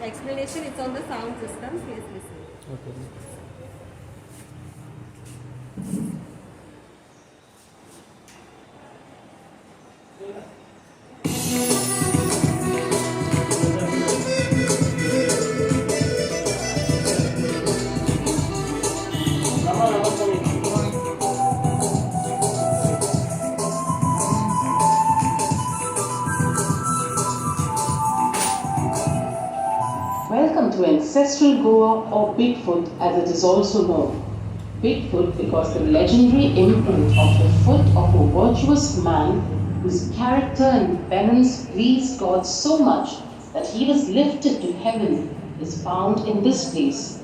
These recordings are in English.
The explanation is on the sound system. Please listen. Okay. Welcome to Ancestral Goa, or Bigfoot as it is also known. Bigfoot because the legendary imprint of the foot of a virtuous man whose character and penance pleased God so much that he was lifted to heaven is found in this place.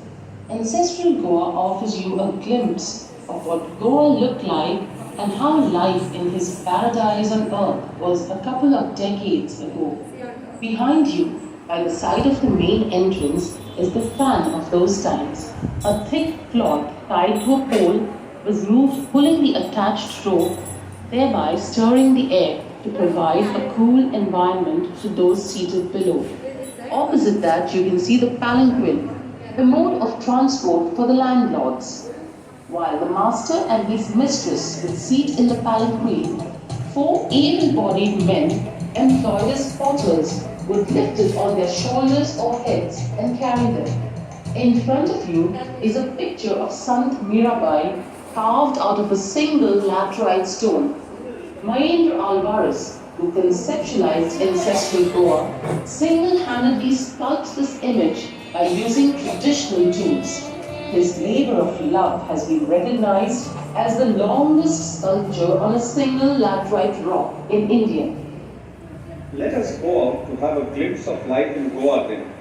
Ancestral Goa offers you a glimpse of what Goa looked like and how life in his paradise on earth was a couple of decades ago. Behind you, by the side of the main entrance, is the fan of those times. A thick cloth tied to a pole was moved pulling the attached rope, thereby stirring the air to provide a cool environment to those seated below. Opposite that, you can see the palanquin, the mode of transport for the landlords. While the master and his mistress would seat in the palanquin, four able-bodied men employed as porters would lift it on their shoulders or heads and carry them. In front of you is a picture of Sant Mirabai carved out of a single laterite stone. Mahendra Alvarez, who conceptualized Ancestral Goa, single-handedly sculpts this image by using traditional tools. His labor of love has been recognized as the longest sculpture on a single laterite rock in India. Let us go out to have a glimpse of life in Goa then.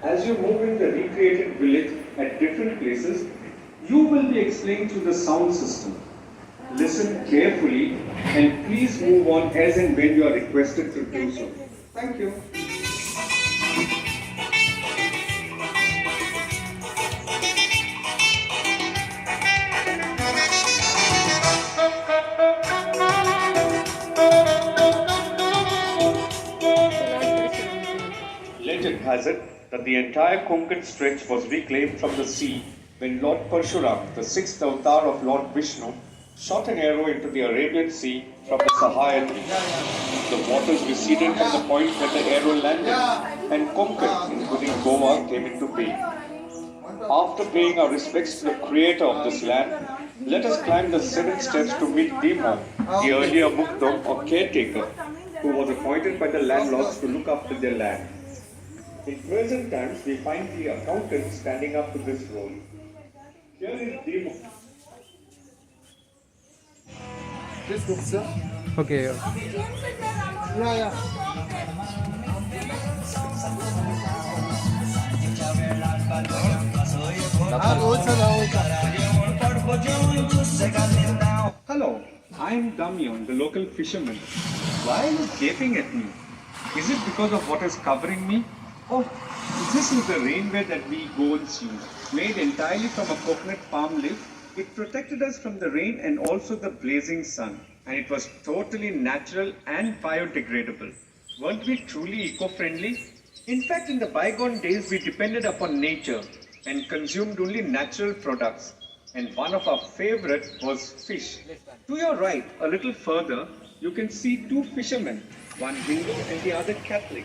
As you move in the recreated village at different places, you will be explained through the sound system. Listen carefully and please move on as and when you are requested to do so. Thank you. Legend has it that the entire Konkan stretch was reclaimed from the sea when Lord Parshuram, the sixth avatar of Lord Vishnu, shot an arrow into the Arabian Sea from the Sahayan Reach. The waters receded from the point where the arrow landed, and Konkan, including Goa, came into being. After paying our respects to the creator of this land, let us climb the 7 steps to meet Dimo, the earlier Mukdam or caretaker, who was appointed by the landlords to look after their land. In present times, we find the accountant standing up to this role. Here is Demo. This book, sir? Okay. Yeah. Hello, I'm Damian, the local fisherman. Why are you gaping at me? Is it because of what is covering me? Oh, this is the rainwear that we Goans use, made entirely from a coconut palm leaf. It protected us from the rain and also the blazing sun, and it was totally natural and biodegradable. Weren't we truly eco-friendly? In fact, in the bygone days, we depended upon nature and consumed only natural products. And one of our favorite was fish. To your right, a little further, you can see 2 fishermen, one Hindu and the other Catholic,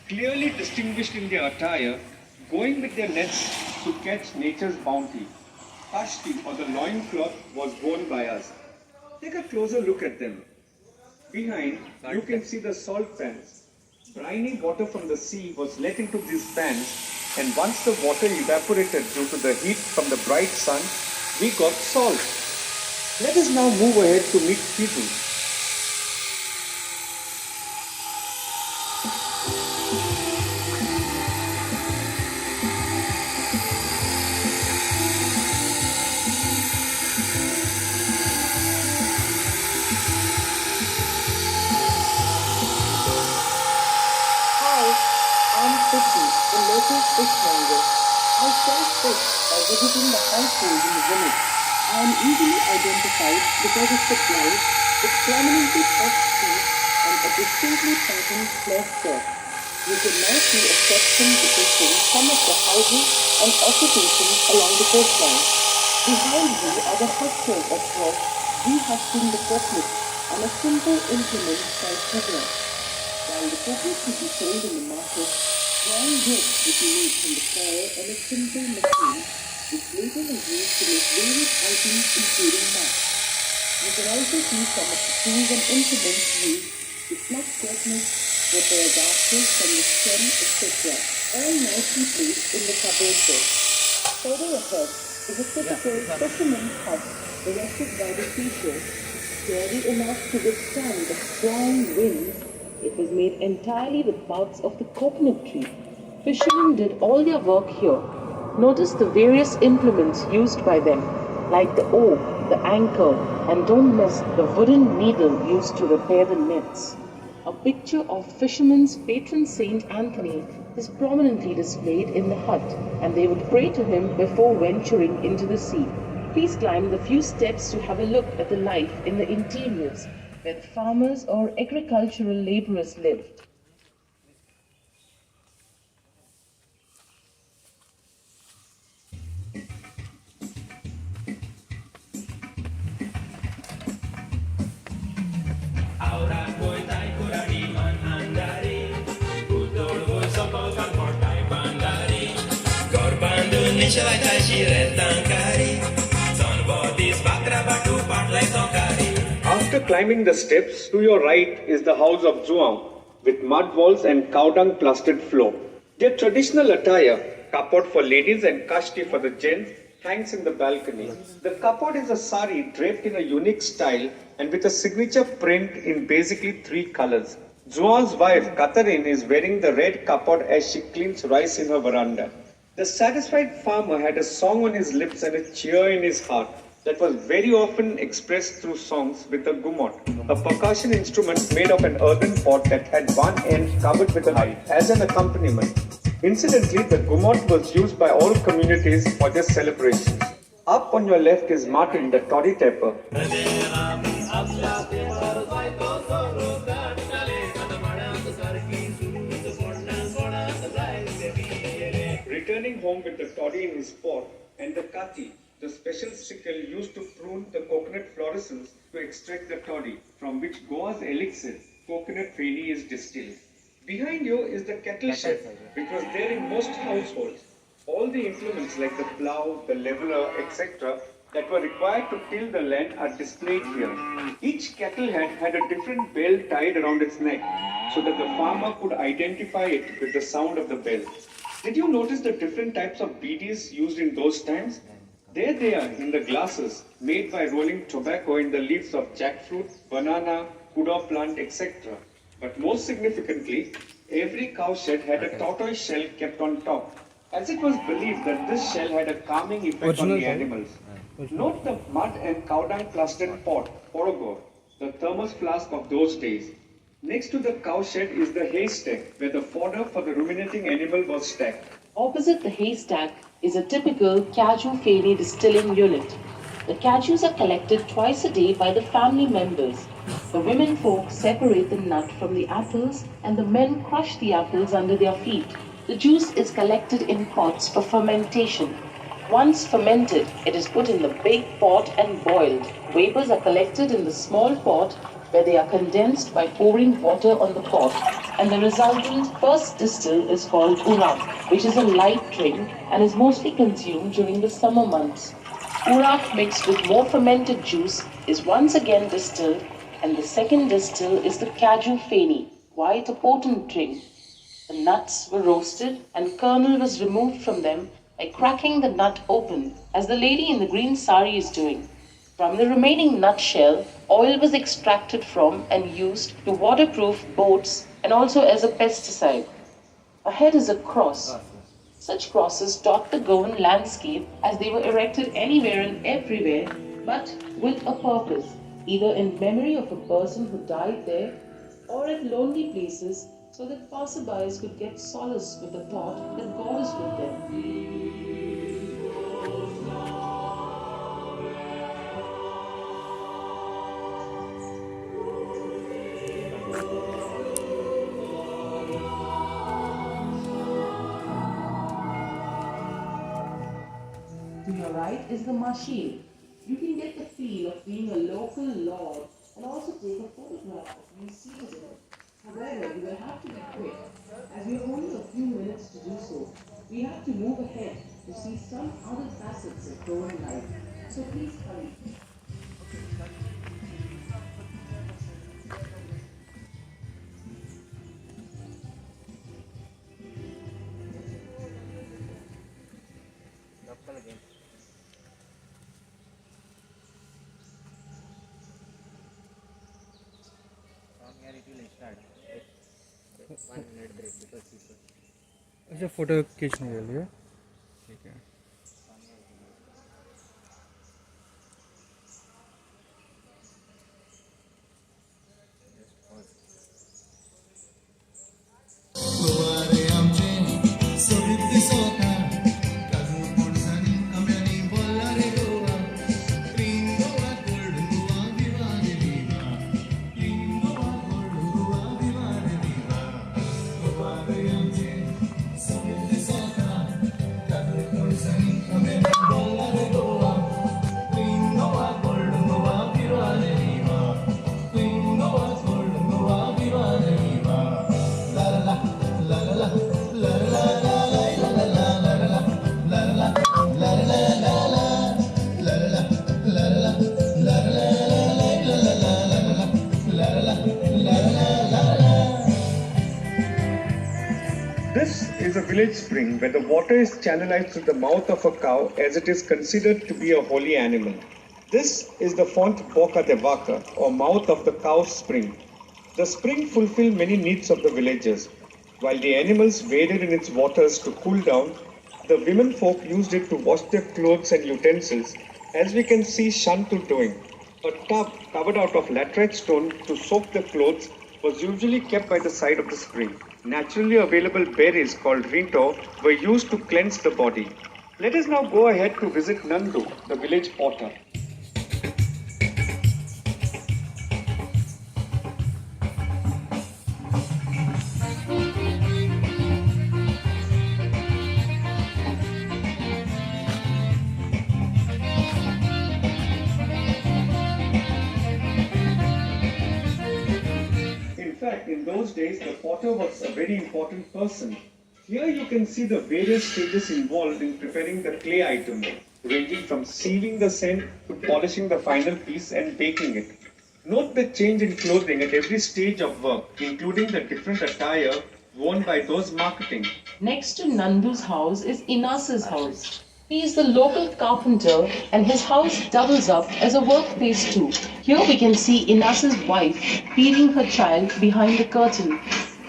clearly distinguished in their attire, going with their nets to catch nature's bounty. Kashti, or the loincloth, was worn by us. Take a closer look at them. Behind, you can see the salt pans. Briny water from the sea was let into these pans, and once the water evaporated due to the heat from the bright sun, we got salt. Let us now move ahead to meet people. The local fishmonger. I sell fish by visiting the household in the village. I am easily identified because of the blouse, its prominently puffed sleeves, and a distinctly patterned cloth top. You could now see a section depicting some of the houses and occupations along the coastline. Behind you are the husters at work rehusking the coconut on a simple implement called coconut. While the coconut could be sold in the market, dry wood would be made from the fire on a simple machine, which later was used to make various items including mats. You can also see some of the tools and implements used to pluck coconuts, repair baskets from the stem, etc. All nicely placed in the cupboard there. Further ahead is a typical fisherman's hut erected by the seashore. Sturdy enough to withstand the strong winds, it was made entirely with boughs of the coconut tree. Fishermen did all their work here. Notice the various implements used by them, like the oar, the anchor, and don't miss the wooden needle used to repair the nets. A picture of fishermen's patron Saint Anthony is prominently displayed in the hut, and they would pray to him before venturing into the sea. Please climb the few steps to have a look at the life in the interiors, where the farmers or agricultural laborers lived. After climbing the steps, to your right is the house of Goan, with mud walls and cow dung plastered floor. Their traditional attire, kapot for ladies and kashti for the gents, hangs in the balcony. The kapot is a sari draped in a unique style and with a signature print in basically 3 colors. Goan's wife, Catherine, is wearing the red kapot as she cleans rice in her veranda. The satisfied farmer had a song on his lips and a cheer in his heart that was very often expressed through songs with a gumot, a percussion instrument made of an earthen pot that had one end covered with a hide as an accompaniment. Incidentally, the gumot was used by all communities for their celebrations. Up on your left is Martin, the toddy tapper. Returning home with the toddy in his pot and the kati, the special sickle used to prune the coconut fluorescence to extract the toddy, from which Goa's elixir, coconut feni, is distilled. Behind you is the kettle shed, which was there in most households. All the implements like the plough, the leveler, etc. that were required to till the land are displayed here. Each kettle head had a different bell tied around its neck, so that the farmer could identify it with the sound of the bell. Did you notice the different types of beedies used in those times? There they are in the glasses, made by rolling tobacco in the leaves of jackfruit, banana, kuda plant, etc. But most significantly, every cow shed had a tortoise shell kept on top, as it was believed that this shell had a calming effect on the animals. Note the mud and cow dung plastered pot, orogo, the thermos flask of those days. Next to the cow shed is the haystack, where the fodder for the ruminating animal was stacked. Opposite the haystack is a typical cashew feni distilling unit. The cashews are collected twice a day by the family members. The women folk separate the nut from the apples and the men crush the apples under their feet. The juice is collected in pots for fermentation. Once fermented, it is put in the big pot and boiled. Vapors are collected in the small pot where they are condensed by pouring water on the pot, and the resultant first distill is called urak, which is a light drink and is mostly consumed during the summer months. Urak mixed with more fermented juice is once again distilled, and the second distill is the cashew feni, quite a potent drink. The nuts were roasted and kernel was removed from them by cracking the nut open, as the lady in the green sari is doing. From the remaining nut shell, oil was extracted from and used to waterproof boats and also as a pesticide. Ahead is a cross. Such crosses dot the Goan landscape as they were erected anywhere and everywhere, but with a purpose, either in memory of a person who died there or at lonely places so that passerbys could get solace with the thought that God is with them. To your right is the mashil. You can get the feel of being a local lord and also take a photograph of you seated in it. However, you will have to be quick, as we have only a few minutes to do so. We have to move ahead to see some other facets of Goan life. So please hurry. अच्छा photo खींचने के लिए ठीक है This is a village spring where the water is channelized through the mouth of a cow as it is considered to be a holy animal. This is the font Boca de Vaca, or mouth of the cow's spring. The spring fulfilled many needs of the villagers. While the animals waded in its waters to cool down, the women folk used it to wash their clothes and utensils, as we can see Shantu doing. A tub covered out of laterite stone to soak the clothes was usually kept by the side of the spring. Naturally available berries called rito were used to cleanse the body. Let us now go ahead to visit Nandu, the village potter. In those days, the potter was a very important person. Here you can see the various stages involved in preparing the clay item, ranging from sieving the sand to polishing the final piece and baking it. Note the change in clothing at every stage of work, including the different attire worn by those marketing. Next to Nandu's house is Inas's house. He is the local carpenter and his house doubles up as a workplace too. Here we can see Inas's wife feeding her child behind the curtain.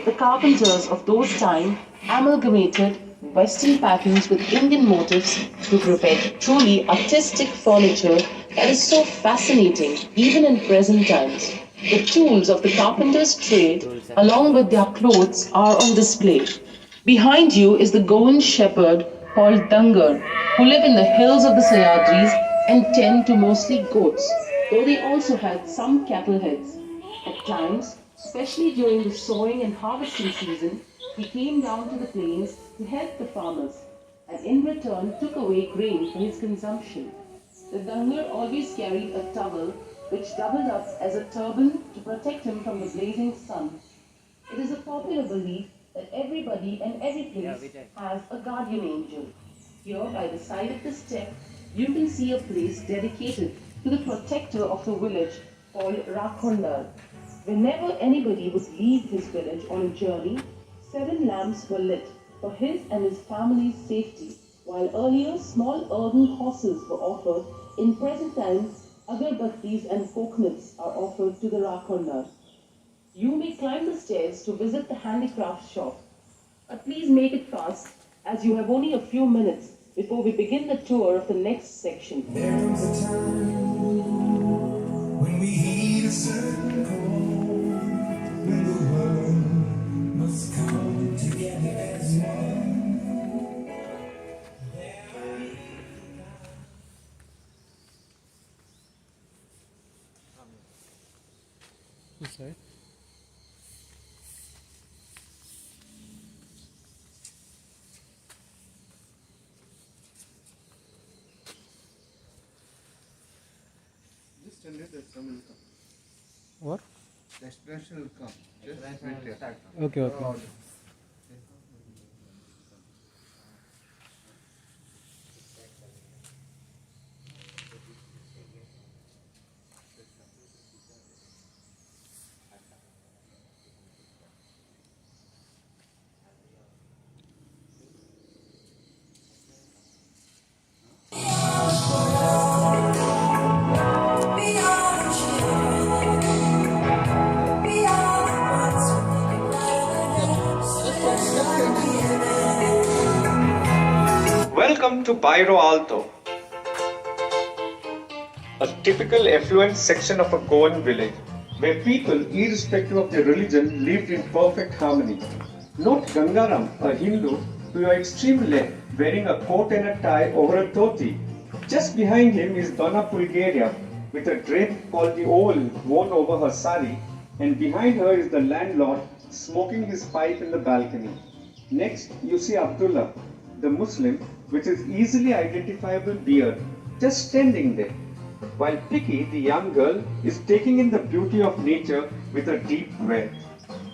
The carpenters of those times amalgamated Western patterns with Indian motifs to prepare truly artistic furniture that is so fascinating even in present times. The tools of the carpenter's trade along with their clothes are on display. Behind you is the Goan shepherd called Dangar, who live in the hills of the Sayadris and tend to mostly goats, though they also had some cattle heads. At times, especially during the sowing and harvesting season, he came down to the plains to help the farmers, and in return took away grain for his consumption. The Dangar always carried a towel which doubled up as a turban to protect him from the blazing sun. It is a popular belief that everybody and every place has a guardian angel. Here, by the side of the step, you can see a place dedicated to the protector of the village called Rakhondar. Whenever anybody would leave his village on a journey, 7 lamps were lit for his and his family's safety, while earlier small earthen horses were offered. In present times, agarbattis and coconuts are offered to the Rakhondar. You may climb the stairs to visit the handicrafts shop, but please make it fast as you have only a few minutes before we begin the tour of the next section. There comes a time when we heed a certain call, when the world must come together as one. This side. extended, the some will come. What? The expansion will come. Just wait there. Okay, okay. Welcome to Bairro Alto, a typical affluent section of a Goan village, where people, irrespective of their religion, lived in perfect harmony. Note Gangaram, a Hindu, to your extreme left, wearing a coat and a tie over a dhoti. Just behind him is Donna Pulgaria, with a drape called the owl worn over her sari, and behind her is the landlord smoking his pipe in the balcony. Next, you see Abdullah, the Muslim, with his easily identifiable beard, just standing there, while Picky, the young girl, is taking in the beauty of nature with a deep breath.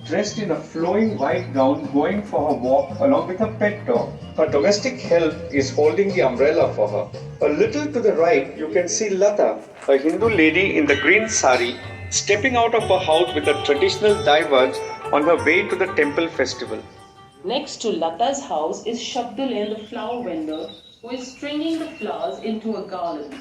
Dressed in a flowing white gown, going for her walk along with her pet dog. Her domestic help is holding the umbrella for her. A little to the right, you can see Lata, a Hindu lady in the green sari, stepping out of her house with a traditional diverge on her way to the temple festival. Next to Lata's house is Shabdul, the flower vendor, who is stringing the flowers into a garland.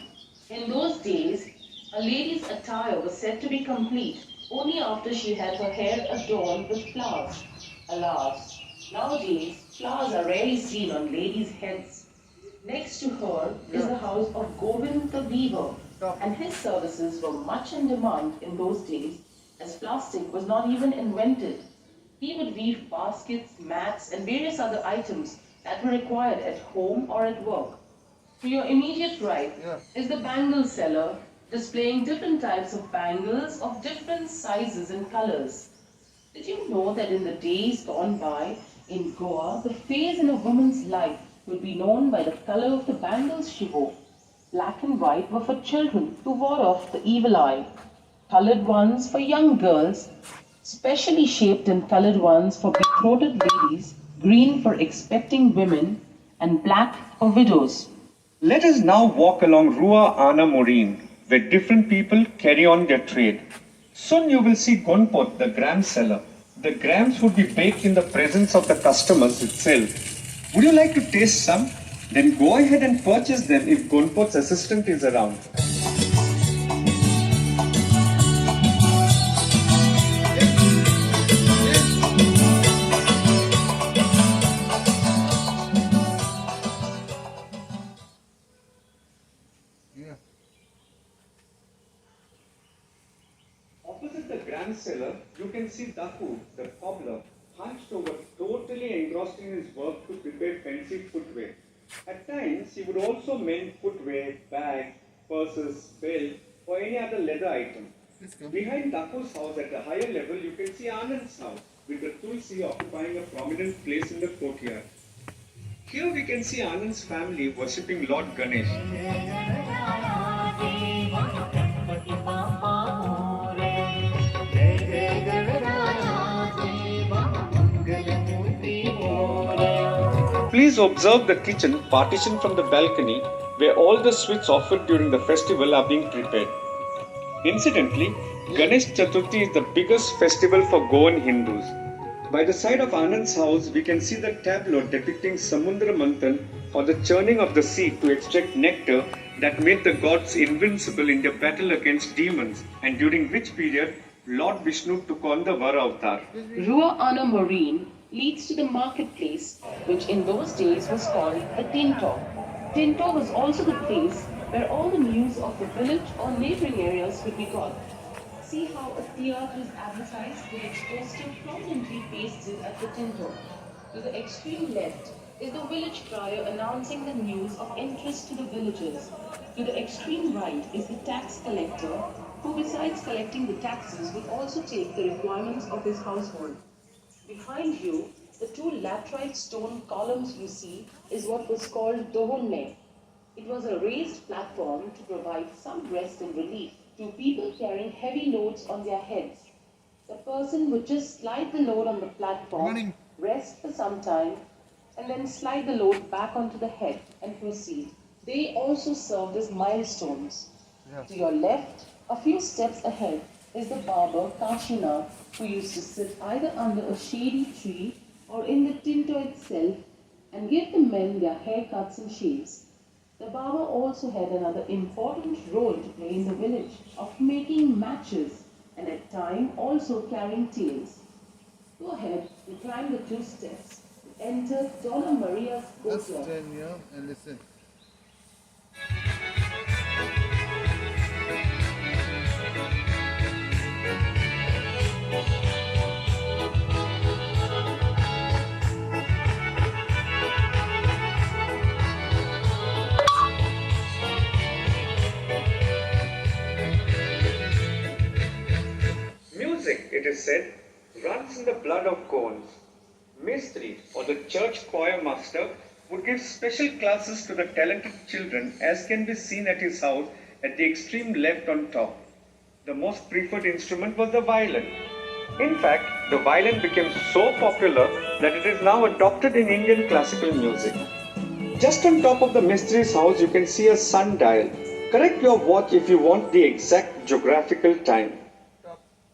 In those days, a lady's attire was said to be complete only after she had her hair adorned with flowers. Alas, nowadays, flowers are rarely seen on ladies' heads. Next to her is the house of Goan the weaver, and his services were much in demand in those days, as plastic was not even invented. He would weave baskets, mats, and various other items that were required at home or at work. To your immediate right is the bangle seller, displaying different types of bangles of different sizes and colors. Did you know that in the days gone by, in Goa, the phase in a woman's life would be known by the color of the bangles she wore? Black and white were for children who ward off the evil eye. Colored ones for young girls, specially shaped and colored ones for betrothed ladies, green for expecting women, and black for widows. Let us now walk along Rua Ana Morin, where different people carry on their trade. Soon you will see Gonpot, the gram seller. The grams would be baked in the presence of the customers itself. Would you like to taste some? Then go ahead and purchase them if Gonpot's assistant is around. Opposite the gram seller, you can see Daku, the cobbler, hunched over, totally engrossed in his work to prepare fancy footwear. At times, he would also mend footwear, bags, purses, belts, or any other leather item. Behind Daku's house at a higher level, you can see Anand's house, with the Tulsi occupying a prominent place in the courtyard. Here we can see Anand's family worshipping Lord Ganesh. Please observe the kitchen partitioned from the balcony where all the sweets offered during the festival are being prepared. Incidentally, Ganesh Chaturthi is the biggest festival for Goan Hindus. By the side of Anand's house, we can see the tableau depicting Samudra Manthan, or the churning of the sea to extract nectar that made the gods invincible in their battle against demons, and during which period Lord Vishnu took on the Vara avatar. Rua Ana Marine leads to the marketplace, which in those days was called the Tinto. Tinto was also the place where all the news of the village or neighboring areas could be got. See how a theatre is advertised with its poster prominently pasted at the Tinto. To the extreme left is the village crier announcing the news of interest to the villagers. To the extreme right is the tax collector, who besides collecting the taxes would also take the requirements of his household. Behind you, the two laterite stone columns you see is what was called Dohonne. It was a raised platform to provide some rest and relief Two people carrying heavy loads on their heads. The person would just slide the load on the platform, rest for some time, and then slide the load back onto the head and proceed. They also served as milestones. To your left, a few steps ahead, is the barber Kashinath, who used to sit either under a shady tree or in the tinto itself and give the men their haircuts and shaves. The barber also had another important role to play in the village of making matches and at times also carrying tales. Go ahead and climb the 2 steps and enter Donna Maria's Just courtyard. stand here and listen. Music, it is said, runs in the blood of Goans. Mistri, or the church choir master, would give special classes to the talented children, as can be seen at his house at the extreme left on top. The most preferred instrument was the violin. In fact, the violin became so popular that it is now adopted in Indian classical music. Just on top of the Mistri's house, you can see a sundial. Correct your watch if you want the exact geographical time.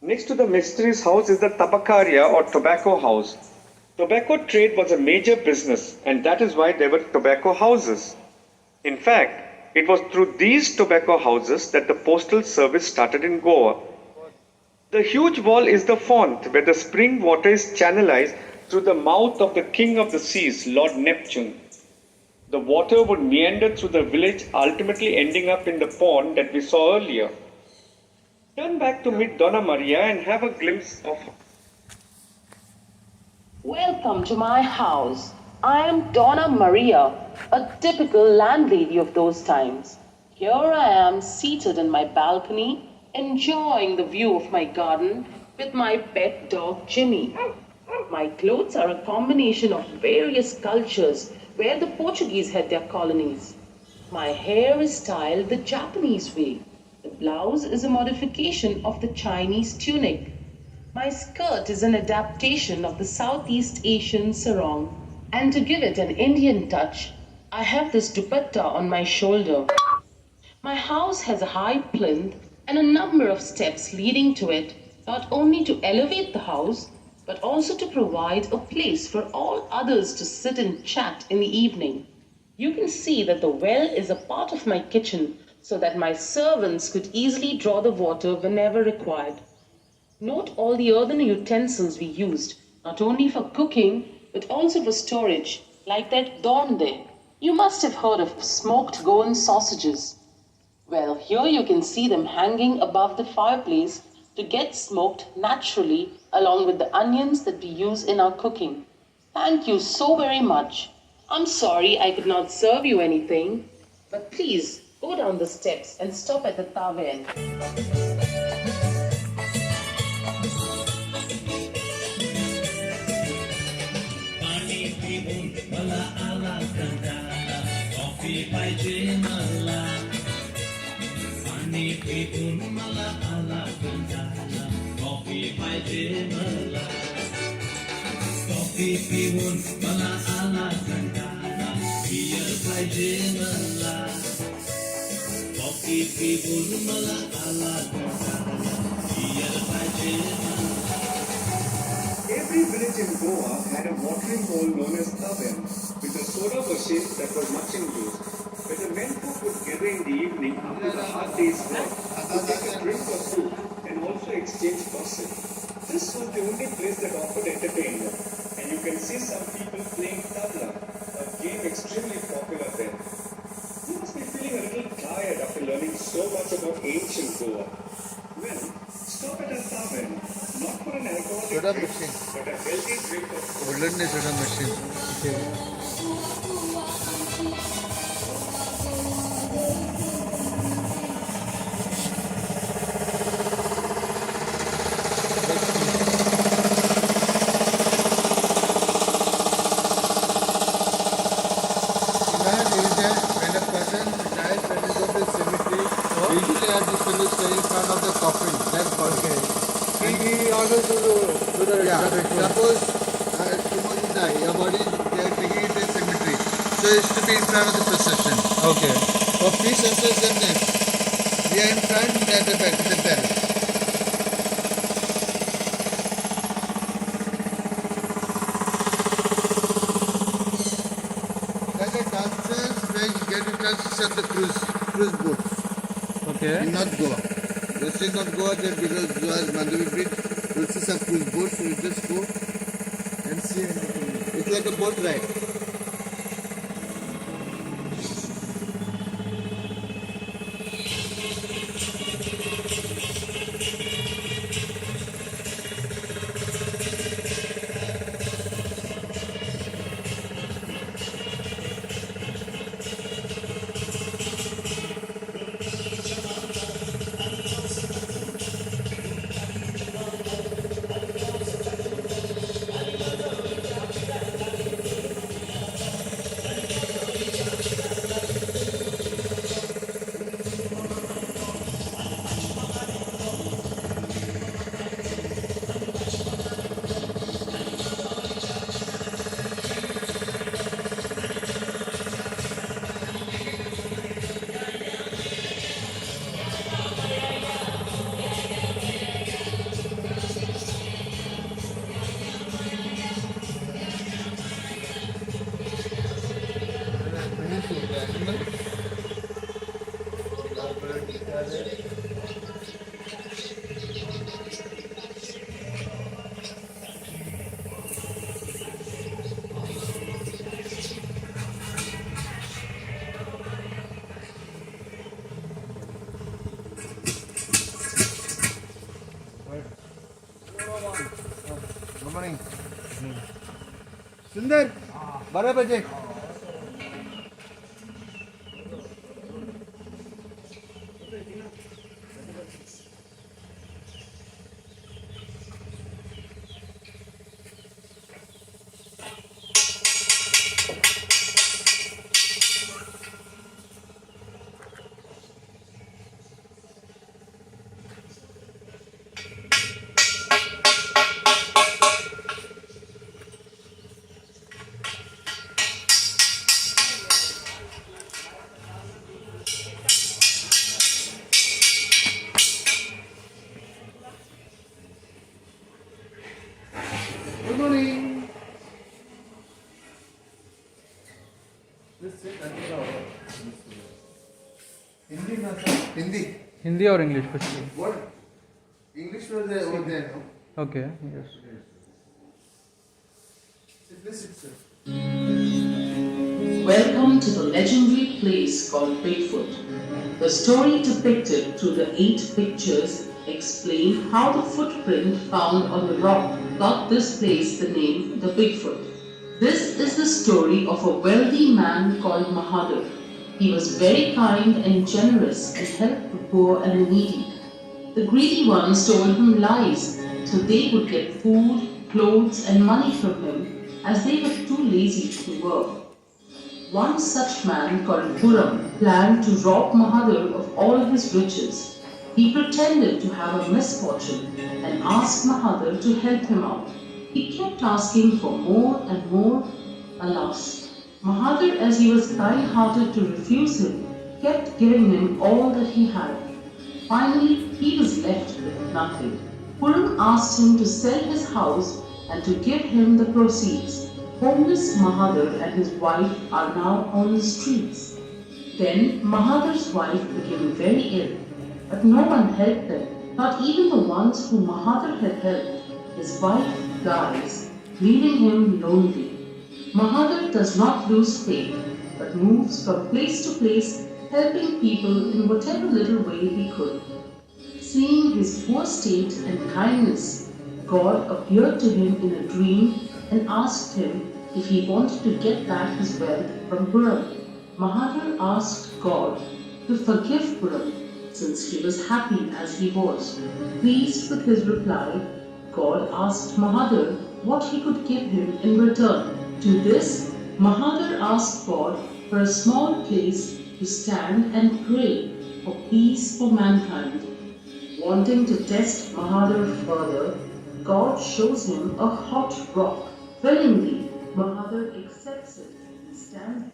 Next to the Mistri's house is the Tabakaria or tobacco house. Tobacco trade was a major business, and that is why there were tobacco houses. In fact, it was through these tobacco houses that the postal service started in Goa. The huge wall is the font where the spring water is channelized through the mouth of the king of the seas, Lord Neptune. The water would meander through the village, ultimately ending up in the pond that we saw earlier. Turn back to meet Donna Maria and have a glimpse of her. Welcome to my house. I am Donna Maria, a typical landlady of those times. Here I am seated in my balcony, enjoying the view of my garden with my pet dog Jimmy. My clothes are a combination of various cultures where the Portuguese had their colonies. My hair is styled the Japanese way. The blouse is a modification of the Chinese tunic. My skirt is an adaptation of the Southeast Asian sarong. And to give it an Indian touch, I have this dupatta on my shoulder. My house has a high plinth and a number of steps leading to it, not only to elevate the house, but also to provide a place for all others to sit and chat in the evening. You can see that the well is a part of my kitchen so that my servants could easily draw the water whenever required. Note all the earthen utensils we used, not only for cooking, but also for storage, like that donde. You must have heard of smoked Goan sausages. Well, here you can see them hanging above the fireplace to get smoked naturally along with the onions that we use in our cooking. Thank you so very much. I'm sorry I could not serve you anything, but please go down the steps and stop at the tavern. Every village in Goa had a watering hole known as tavern, with a soda machine that was much in use, where the men folk would gather in the evening after the hard day's work to take a drink or two and also exchange gossip. This was the only place that offered entertainment, and you can see some people playing tabla, a game extremely popular there. You must be feeling a little tired after learning so much about ancient Goa. Well, stop at a tavern, not for an alcoholic Soda drink, machine. but a healthy drink of Golden is soda machine. Imagine when a person dies and he goes to the cemetery, Usually I have this fellow stay in front of the coffin. That's God. He always do the Yeah. ritual. Suppose tomorrow you die, your body they are taking it to a cemetery. So it should be in front of the procession. Okay. For peace and same. We are in front, they are the back, the bell. Like a dancers where you get a chance to set the cruise boat Okay. in North Goa. You're still not Goa there because Goa is Mandavi Beach. You'll see some cruise boats, so you just go and see anything. It's like a boat ride. Good morning. Sundar, 12 बजे. Good morning. Hindi, na sir? Hindi. Hindi or English? Which one? What? English was there over there, no? Okay. Yes. This is sir. Welcome to the legendary place called Bigfoot. The story depicted through the 8 pictures explain how the footprint found on the rock got this place the name the Bigfoot. This is the story of a wealthy man called Mahadev. He was very kind and generous and helped the poor and the needy. The greedy ones told him lies so they would get food, clothes and money from him as they were too lazy to work. One such man called Puram planned to rob Mahadev of all his riches. He pretended to have a misfortune and asked Mahadev to help him out. He kept asking for more and more. Alas, Mahadev, as he was kind-hearted to refuse him, kept giving him all that he had. Finally, he was left with nothing. Puram asked him to sell his house and to give him the proceeds. Homeless Mahadev and his wife are now on the streets. Then Mahadev's wife became very ill, but no one helped them, not even the ones whom Mahadev had helped. His wife dies, leaving him lonely. Mahadev does not lose faith, but moves from place to place, helping people in whatever little way he could. Seeing his poor state and kindness, God appeared to him in a dream and asked him if he wanted to get back his wealth from Puram. Mahadev asked God to forgive Puram since he was happy as he was. Pleased with his reply, God asked Mahadev what he could give him in return. To this, Mahadev asked God for a small place to stand and pray. for peace for mankind. Wanting to test Mahadev further, God shows him a hot rock. Willingly, Mahadev accepts it and stands.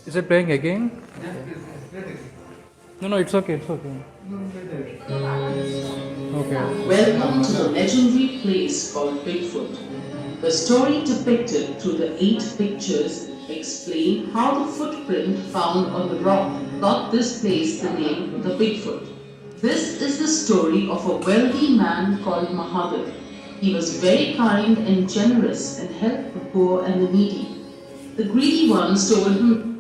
Is it playing again? No, it's okay. It's okay. Okay. Welcome to the legendary place called Bigfoot. The story depicted through the 8 pictures explain how the footprint found on the rock got this place the name the Bigfoot. This is the story of a wealthy man called Mahadev. He was very kind and generous and helped the poor and the needy. The greedy ones told him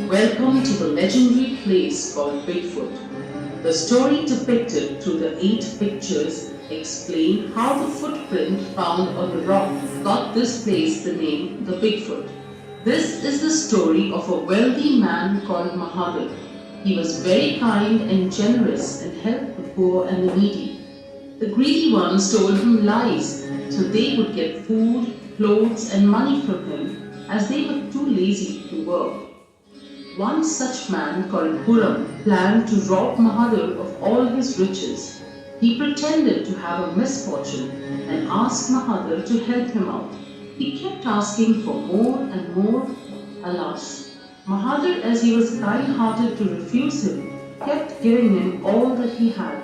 Welcome to the legendary place called Bigfoot. The story depicted through the 8 pictures explain how the footprint found on the rock got this place the name the Bigfoot. This is the story of a wealthy man called Mahadev. He was very kind and generous and helped the poor and the needy. The greedy ones told him lies so they would get food, clothes and money from him as they were too lazy to work. One such man called Puram planned to rob Mahadev of all his riches. He pretended to have a misfortune and asked Mahadev to help him out. He kept asking for more and more. Alas, Mahadev, as he was kind-hearted to refuse him, kept giving him all that he had.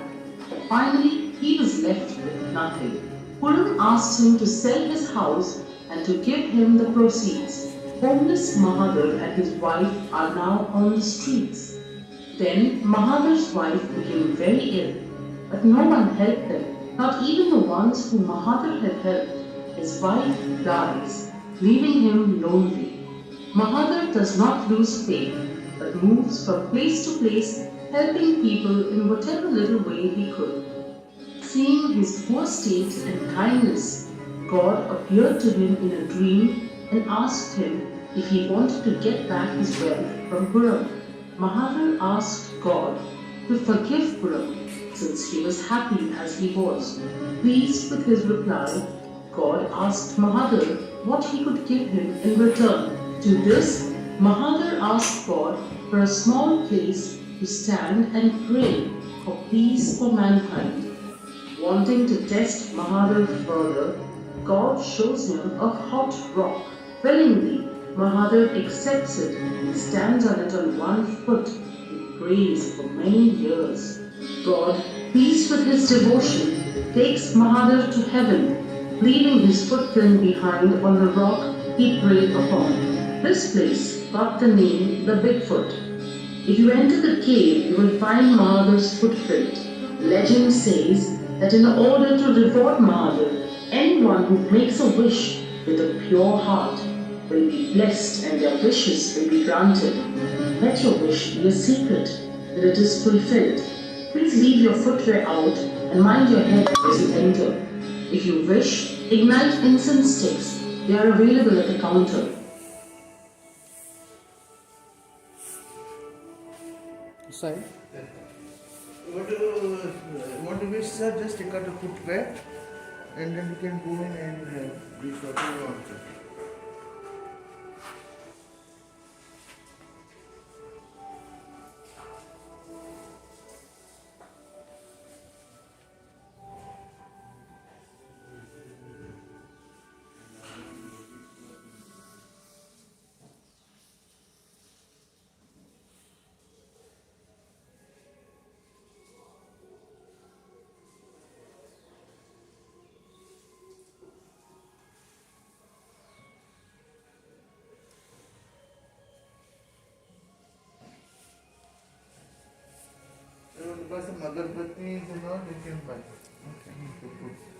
Finally, he was left with nothing. Puram asked him to sell his house and to give him the proceeds. Homeless Mahadev and his wife are now on the streets. Then Mahadev's wife became very ill, but no one helped them, not even the ones whom Mahadev had helped. His wife dies, leaving him lonely. Mahadev does not lose faith, but moves from place to place, helping people in whatever little way he could. Seeing his poor state and kindness, God appeared to him in a dream and asked him if he wanted to get back his wealth from Puram. Mahadev asked God to forgive Puram since he was happy as he was. Pleased with his reply, God asked Mahadev what he could give him in return. To this, Mahadev asked God for a small place to stand and pray for peace for mankind. Wanting to test Mahadev further, God shows him a hot rock. Willingly, Mahadev accepts it and stands on it on one foot and prays for many years. God, pleased with his devotion, takes Mahadev to heaven, leaving his footprint behind on the rock he prayed upon. This place got the name the Bigfoot. If you enter the cave, you will find Mahadev's footprint. Legend says that in order to reward Mahadev, anyone who makes a wish with a pure heart will be blessed and their wishes will be granted. Let your wish be a secret, that it is fulfilled. Please leave your footwear out and mind your head as you enter. If you wish, ignite incense sticks. They are available at the counter. Side. What do we sir? Just take out a footwear and then you can go in and do what you want to. Because some agarbatti is not, you can buy. Okay.